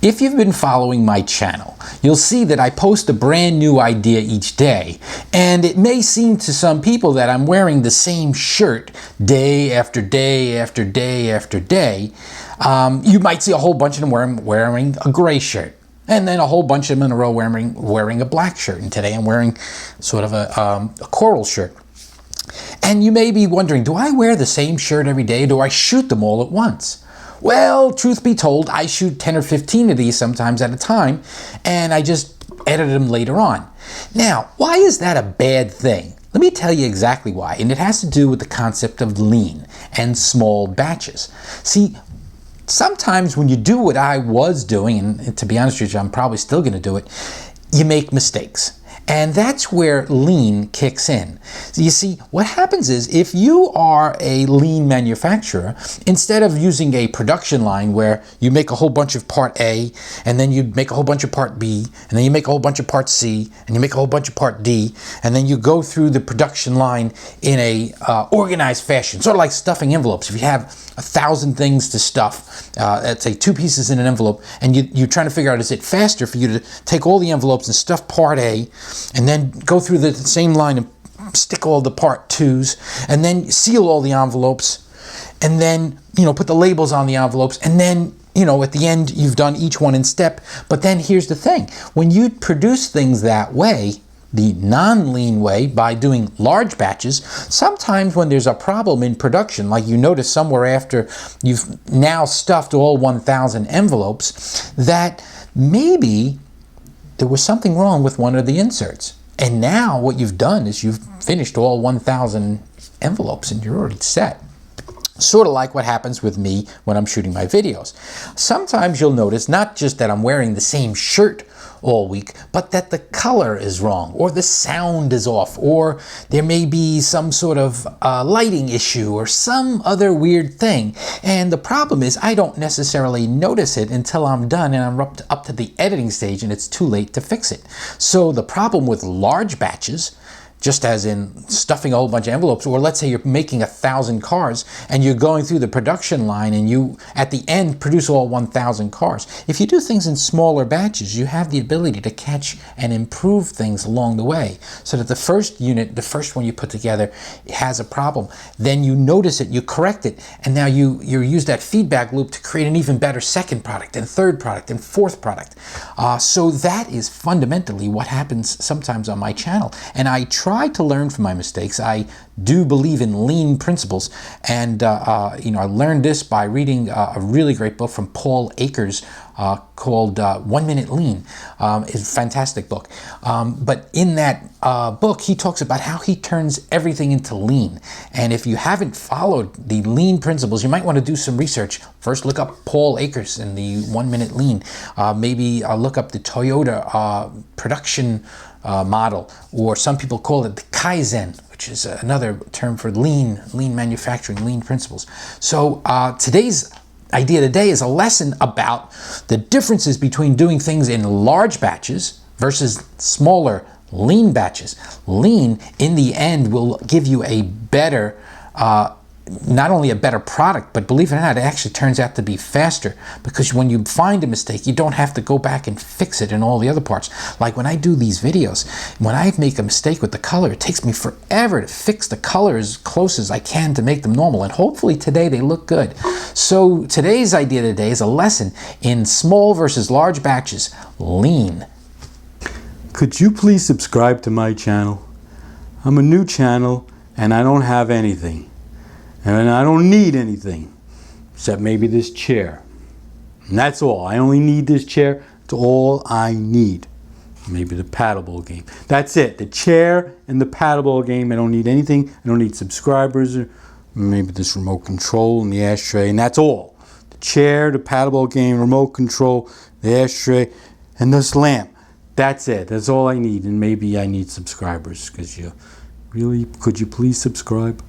If you've been following my channel, you'll see that I post a brand new idea each day, and it may seem to some people that I'm wearing the same shirt day after day after day after day. You might see a whole bunch of them wearing a gray shirt, and then a whole bunch of them in a row wearing a black shirt, and today I'm wearing sort of a coral shirt. And you may be wondering, do I wear the same shirt every day, or do I shoot them all at once? Well, truth be told, I shoot 10 or 15 of these sometimes at a time, and I just edit them later on. Now, why is that a bad thing? Let me tell you exactly why, and it has to do with the concept of lean and small batches. See, sometimes when you do what I was doing, and to be honest with you, I'm probably still going to do it, you make mistakes. And that's where lean kicks in. So you see, what happens is if you are a lean manufacturer, instead of using a production line where you make a whole bunch of part A, and then you make a whole bunch of part B, and then you make a whole bunch of part C, and you make a whole bunch of part D, and then you go through the production line in a organized fashion, sort of like stuffing envelopes. If you have 1,000 things to stuff, let's say 2 pieces in an envelope, and you're trying to figure out, is it faster for you to take all the envelopes and stuff part A, and then go through the same line and stick all the part 2s, and then seal all the envelopes, and then, put the labels on the envelopes, and then, at the end, you've done each one in step. But then here's the thing. When you produce things that way, the non-lean way, by doing large batches, sometimes when there's a problem in production, like you notice somewhere after you've now stuffed all 1,000 envelopes, that maybe there was something wrong with one of the inserts. And now what you've done is you've finished all 1,000 envelopes and you're already set. Sort of like what happens with me when I'm shooting my videos. Sometimes you'll notice not just that I'm wearing the same shirt all week, but that the color is wrong, or the sound is off, or there may be some sort of lighting issue or some other weird thing. And the problem is I don't necessarily notice it until I'm done and I'm up to the editing stage and it's too late to fix it. So the problem with large batches, just as in stuffing a whole bunch of envelopes, or let's say you're making 1,000 cars and you're going through the production line and you, at the end, produce all 1,000 cars. If you do things in smaller batches, you have the ability to catch and improve things along the way, so that the first unit, the first one you put together, has a problem. Then you notice it, you correct it, and now you use that feedback loop to create an even better second product and third product and fourth product. So that is fundamentally what happens sometimes on my channel. And I try to learn from my mistakes. I do believe in lean principles, and I learned this by reading a really great book from Paul Akers called 1 Minute Lean. It's a fantastic book. But in that book, he talks about how he turns everything into lean. And if you haven't followed the lean principles, you might want to do some research. First, look up Paul Akers and the 1 Minute Lean. Maybe look up the Toyota production model, or some people call it the Kaizen, which is another term for lean manufacturing, lean principles. So today's idea today is a lesson about the differences between doing things in large batches versus smaller lean batches. Lean, in the end, will give you a better not only a better product, but believe it or not, it actually turns out to be faster, because when you find a mistake, you don't have to go back and fix it in all the other parts. Like when I do these videos, when I make a mistake with the color, it takes me forever to fix the color as close as I can to make them normal, and hopefully today they look good. So today's idea today is a lesson in small versus large batches, lean. Could you please subscribe to my channel? I'm a new channel and I don't have anything. And I don't need anything, except maybe this chair. And that's all. I only need this chair. It's all I need. Maybe the paddleball game. That's it. The chair and the paddleball game. I don't need anything. I don't need subscribers. Or maybe this remote control and the ashtray. And that's all. The chair, the paddleball game, remote control, the ashtray, and this lamp. That's it. That's all I need. And maybe I need subscribers, because could you please subscribe?